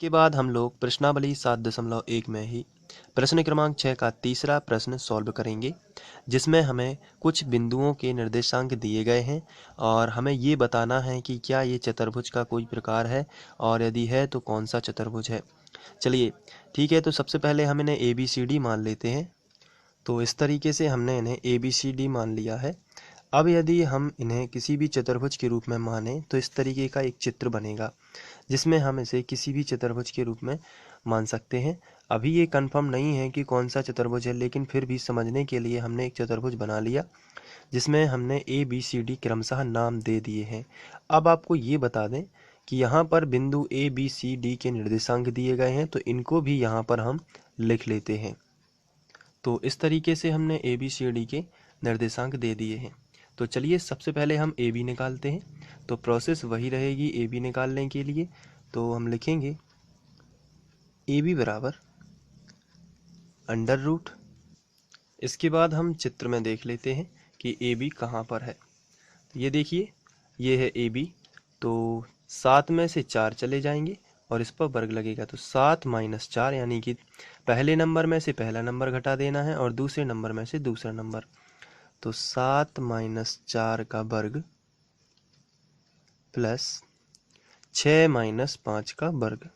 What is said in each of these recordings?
के बाद हम लोग प्रश्नावली 7.1 में ही प्रश्न क्रमांक 6 का तीसरा प्रश्न सॉल्व करेंगे, जिसमें हमें कुछ बिंदुओं के निर्देशांक दिए गए हैं और हमें ये बताना है कि क्या ये चतुर्भुज का कोई प्रकार है और यदि है तो कौन सा चतुर्भुज है। चलिए ठीक है, तो सबसे पहले हम इन्हें ABCD मान लेते हैं। तो इस तरीके से हमने इन्हें ABCD मान लिया है। अब यदि हम इन्हें किसी भी चतुर्भुज के रूप में माने तो इस तरीके का एक चित्र बनेगा, जिसमें हम इसे किसी भी चतुर्भुज के रूप में मान सकते हैं। अभी ये कंफर्म नहीं है कि कौन सा चतुर्भुज है, लेकिन फिर भी समझने के लिए हमने एक चतुर्भुज बना लिया, जिसमें हमने ABCD क्रमशः नाम दे दिए हैं। अब आपको ये बता दें कि यहाँ पर बिंदु ABCD के निर्देशांक दिए गए हैं, तो इनको भी यहाँ पर हम लिख लेते हैं। तो इस तरीके से हमने ABCD के निर्देशांक दे दिए हैं। तो चलिए सबसे पहले हम AB निकालते हैं। तो प्रोसेस वही रहेगी AB निकालने के लिए। तो हम लिखेंगे AB बराबर अंडर रूट। इसके बाद हम चित्र में देख लेते हैं कि AB कहाँ पर है। तो ये देखिए, ये है AB। तो 7 में से 4 चले जाएंगे और इस पर वर्ग लगेगा, तो 7 - 4, यानी कि पहले नंबर में से पहला नंबर घटा देना है और दूसरे नंबर में से दूसरा नंबर। तो 7 - 4 का वर्ग प्लस 6 - 5 का वर्ग,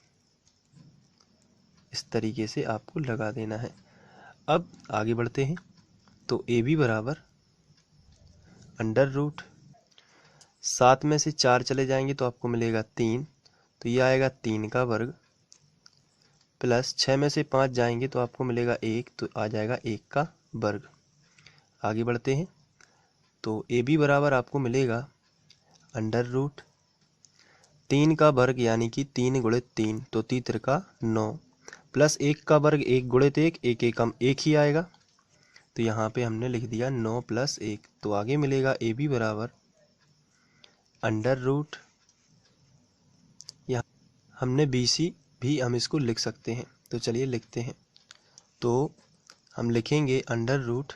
इस तरीके से आपको लगा देना है। अब आगे बढ़ते हैं। तो AB बराबर अंडर रूट, 7 में से 4 चले जाएंगे तो आपको मिलेगा 3, तो ये आएगा 3 का वर्ग, प्लस 6 में से 5 जाएंगे तो आपको मिलेगा 1, तो आ जाएगा 1 का वर्ग। आगे बढ़ते हैं। तो AB बराबर आपको मिलेगा अंडर रूट 3 का वर्ग, यानी कि 3 गुणित 3, तो 3 त्रिका 9, प्लस 1 का वर्ग 1 गुणित 1, 1 एकम 1 ही आएगा। तो यहाँ पे हमने लिख दिया 9 + 1। तो आगे मिलेगा AB बराबर अंडर रूट, यहाँ हमने BC भी हम इसको लिख सकते हैं। तो चलिए लिखते हैं। तो हम लिखेंगे अंडर रूट।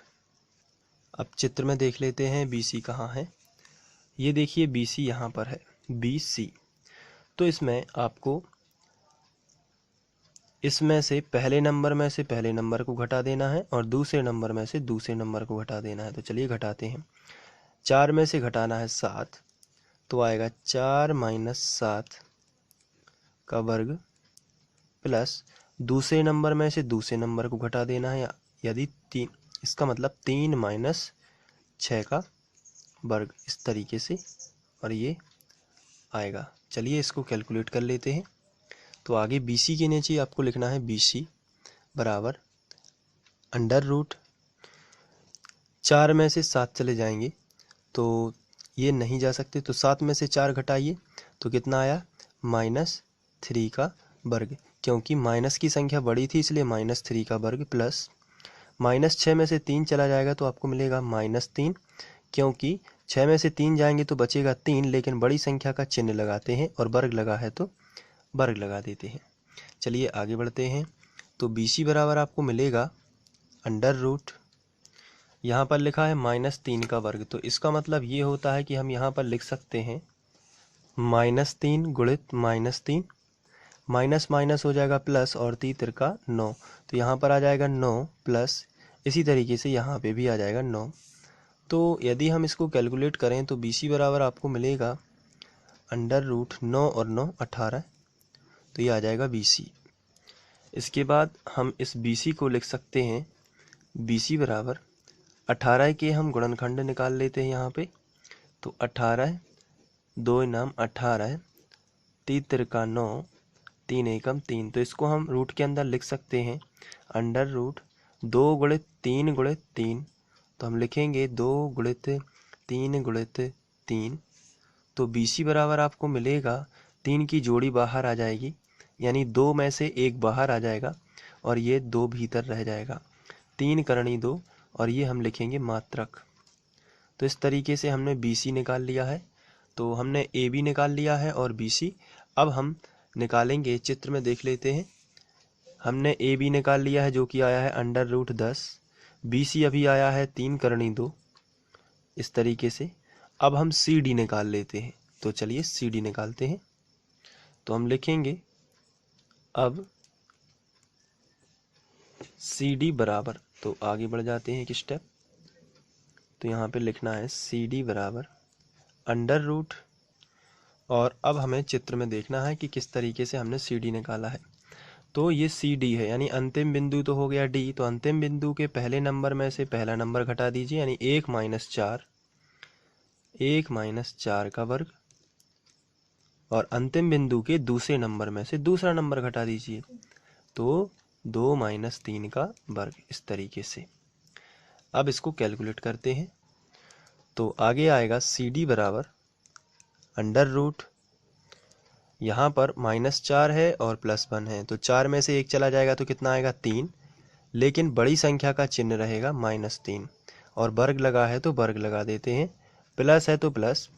अब चित्र में देख लेते हैं BC कहाँ है। ये देखिए BC यहाँ पर है, BC। तो इसमें आपको इसमें से पहले नंबर में से पहले नंबर को घटा देना है और दूसरे नंबर में से दूसरे नंबर को घटा देना है। तो चलिए घटाते हैं। 4 में से घटाना है 7, तो आएगा 4 - 7 का वर्ग, प्लस दूसरे नंबर में से दूसरे नंबर को घटा देना है, यदि 3, इसका मतलब 3 - 6 का वर्ग, इस तरीके से, और ये आएगा। चलिए इसको कैलकुलेट कर लेते हैं। तो आगे BC के नीचे आपको लिखना है BC बराबर अंडर रूट, 4 में से 7 चले जाएंगे तो ये नहीं जा सकते, तो 7 में से 4 घटाइए तो कितना आया -3 का वर्ग, क्योंकि माइनस की संख्या बड़ी थी इसलिए -3 का वर्ग, प्लस -6 में से 3 चला जाएगा तो आपको मिलेगा -3, क्योंकि 6 में से 3 जाएंगे तो बचेगा 3, लेकिन बड़ी संख्या का चिन्ह लगाते हैं और वर्ग लगा है तो वर्ग लगा देते हैं। चलिए आगे बढ़ते हैं। तो BC बराबर आपको मिलेगा अंडर रूट, यहाँ पर लिखा है -3 का वर्ग, तो इसका मतलब ये होता है कि हम यहाँ पर लिख सकते हैं -3 गुणित -3, माइनस माइनस हो जाएगा प्लस, और 3 त्रिका 9, तो यहाँ पर आ जाएगा 9 प्लस, इसी तरीके से यहाँ पे भी आ जाएगा 9। तो यदि हम इसको कैलकुलेट करें तो BC बराबर आपको मिलेगा अंडर रूट 9 और 9 18, तो ये आ जाएगा BC। इसके बाद हम इस BC को लिख सकते हैं BC बराबर 18 के हम गुणनखंड निकाल लेते हैं यहाँ पे। तो 18 2 नाम 18, 3 त्रिका 9, 3 एकम 3, तो इसको हम रूट के अंदर लिख सकते हैं अंडर रूट 2 गुणित 3 गुणित 3, तो हम लिखेंगे 2 गुणित 3 गुणित 3। तो BC बराबर आपको मिलेगा, 3 की जोड़ी बाहर आ जाएगी, यानी 2 में से 1 बाहर आ जाएगा और ये 2 भीतर रह जाएगा, 3 करणी 2, और ये हम लिखेंगे मात्रक। तो इस तरीके से हमने BC निकाल लिया है। तो हमने AB निकाल लिया है और BC। अब हम निकालेंगे, चित्र में देख लेते हैं। हमने AB निकाल लिया है जो कि आया है अंडर रूट 10, BC अभी आया है 3 करणी 2, इस तरीके से। अब हम CD निकाल लेते हैं। तो चलिए CD निकालते हैं। तो हम लिखेंगे अब सी डी बराबर, तो आगे बढ़ जाते हैं एक स्टेप। तो यहाँ पे लिखना है सी डी बराबर अंडर रूट, और अब हमें चित्र में देखना है कि किस तरीके से हमने सी डी निकाला है। तो ये सी डी है, यानी अंतिम बिंदु तो हो गया डी, तो अंतिम बिंदु के पहले नंबर में से पहला नंबर घटा दीजिए, यानी 1 - 4, 1 - 4 का वर्ग, और अंतिम बिंदु के दूसरे नंबर में से दूसरा नंबर घटा दीजिए, तो 2 - 3 का वर्ग, इस तरीके से। अब इसको कैलकुलेट करते हैं। तो आगे आएगा सी डी बराबर अंडर रूट, यहाँ पर -4 है और +1 है, तो 4 में से 1 चला जाएगा तो कितना आएगा 3, लेकिन बड़ी संख्या का चिन्ह रहेगा -3, और वर्ग लगा है तो वर्ग लगा देते हैं, प्लस है तो प्लस,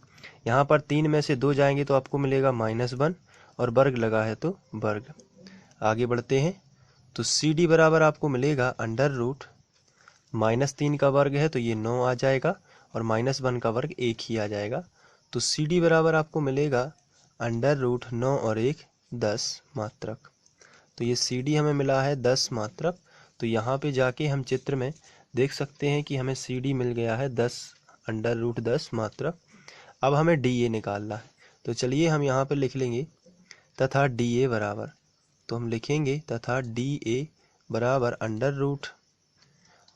यहाँ पर 3 में से 2 जाएंगे तो आपको मिलेगा -1, और वर्ग लगा है तो वर्ग। आगे बढ़ते हैं। तो सी डी बराबर आपको मिलेगा अंडर रूट, -3 का वर्ग है तो ये 9 आ जाएगा, और -1 का वर्ग 1 ही आ जाएगा। तो सी डी बराबर आपको मिलेगा अंडर रूट 9 और 1 10 मात्रक। तो ये सी डी हमें मिला है 10 मात्रक। तो यहाँ पे जाके हम चित्र में देख सकते हैं कि हमें सी डी मिल गया है 10 अंडर रूट 10 मात्रक। अब हमें डी ए निकालना है, तो चलिए हम यहाँ पे लिख लेंगे तथा डी ए बराबर, तो हम लिखेंगे तथा डी ए बराबर अंडर रूट,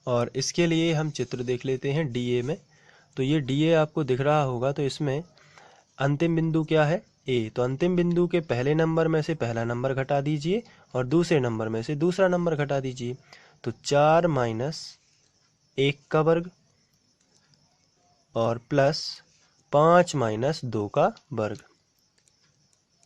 और इसके लिए हम चित्र देख लेते हैं डी ए में। तो ये डी ए आपको दिख रहा होगा, तो इसमें अंतिम बिंदु क्या है ए, तो अंतिम बिंदु के पहले नंबर में से पहला नंबर घटा दीजिए और दूसरे नंबर में से दूसरा नंबर घटा दीजिए, तो 4 - 1 का वर्ग और प्लस 5 - 2 का वर्ग,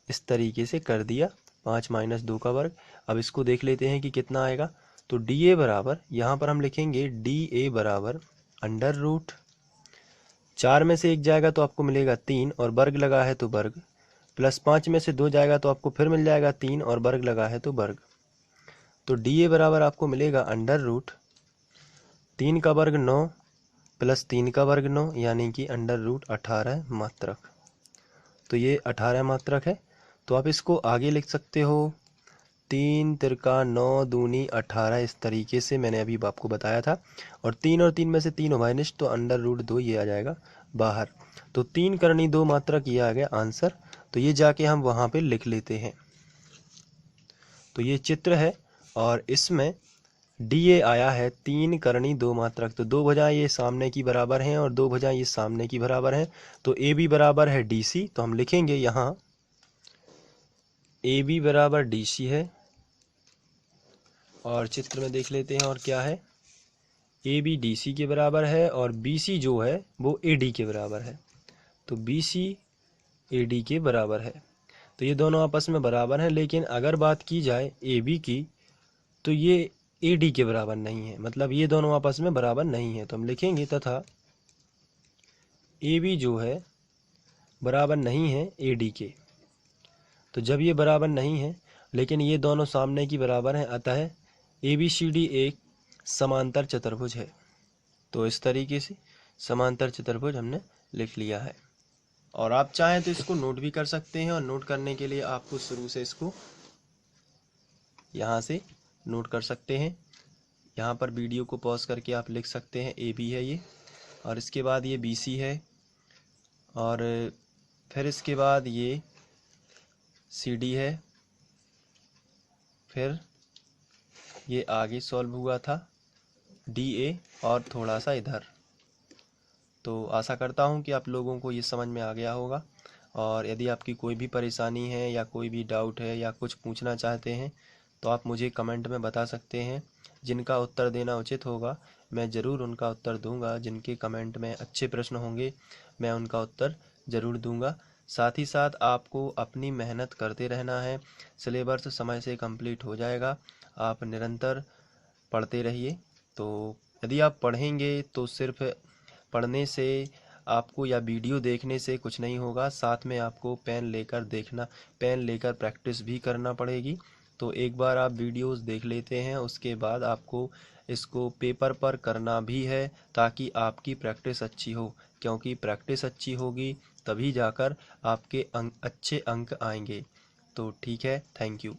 इस तरीके से कर दिया, 5 - 2 का वर्ग। अब इसको देख लेते हैं कि कितना आएगा। तो डी ए बराबर, यहाँ पर हम लिखेंगे डी ए बराबर अंडर रूट, 4 में से 1 जाएगा तो आपको मिलेगा 3, और वर्ग लगा है तो वर्ग, प्लस 5 में से 2 जाएगा तो आपको फिर मिल जाएगा 3, और वर्ग लगा है तो वर्ग। तो डी ए बराबर आपको मिलेगा अंडर रूट 3 का वर्ग 9 प्लस 3 का वर्ग 9, यानी कि अंडर रूट 18 मात्रक। तो ये 18 मात्रक है। तो आप इसको आगे लिख सकते हो 3 तिरका 9 दूनी 18, इस तरीके से मैंने अभी आपको बताया था। और 3 और 3 में से 3 उभयनिष्ठ, तो अंडर रूट 2 ये आ जाएगा बाहर। तो 3 करनी 2 मात्रक, ये आ गया आंसर। तो ये जाके हम वहाँ पे लिख लेते हैं। तो ये चित्र है, और इसमें डी ए आया है 3 करनी 2 मात्रक। तो 2 भुजाएं ये सामने की बराबर हैं और 2 भुजाएं ये सामने की बराबर हैं। तो ए बी बराबर है डी सी, तो हम लिखेंगे यहाँ ए बी बराबर डी सी है, और चित्र में देख लेते हैं और क्या है, ए बी डी सी के बराबर है, और बी सी जो है वो ए डी के बराबर है। तो बी सी ए डी के बराबर है। तो ये दोनों आपस में बराबर हैं, लेकिन अगर बात की जाए ए बी की, तो ये ए डी के बराबर नहीं है, मतलब ये दोनों आपस में बराबर नहीं है। तो हम लिखेंगे तथा ए बी जो है बराबर नहीं है ए डी के। तो जब ये बराबर नहीं है लेकिन ये दोनों सामने की बराबर हैं, अतः ए बी सी डी एक समांतर चतुर्भुज है। तो इस तरीके से समांतर चतुर्भुज हमने लिख लिया है। और आप चाहें तो इसको नोट भी कर सकते हैं, और नोट करने के लिए आपको शुरू से इसको यहाँ से नोट कर सकते हैं। यहाँ पर वीडियो को पॉज करके आप लिख सकते हैं ए बी है ये, और इसके बाद ये बी सी है, और फिर इसके बाद ये सी डी है, फिर ये आगे सॉल्व हुआ था डी ए, और थोड़ा सा इधर। तो आशा करता हूँ कि आप लोगों को ये समझ में आ गया होगा। और यदि आपकी कोई भी परेशानी है या कोई भी डाउट है या कुछ पूछना चाहते हैं तो आप मुझे कमेंट में बता सकते हैं। जिनका उत्तर देना उचित होगा मैं ज़रूर उनका उत्तर दूंगा। जिनके कमेंट में अच्छे प्रश्न होंगे मैं उनका उत्तर ज़रूर दूंगा। साथ ही साथ आपको अपनी मेहनत करते रहना है। सिलेबस समय से कंप्लीट हो जाएगा, आप निरंतर पढ़ते रहिए। तो यदि आप पढ़ेंगे तो सिर्फ पढ़ने से आपको या वीडियो देखने से कुछ नहीं होगा, साथ में आपको पेन लेकर प्रैक्टिस भी करना पड़ेगी। तो एक बार आप वीडियोस देख लेते हैं, उसके बाद आपको इसको पेपर पर करना भी है, ताकि आपकी प्रैक्टिस अच्छी हो। क्योंकि प्रैक्टिस अच्छी होगी तभी जाकर आपके अच्छे अंक आएंगे। तो ठीक है, थैंक यू।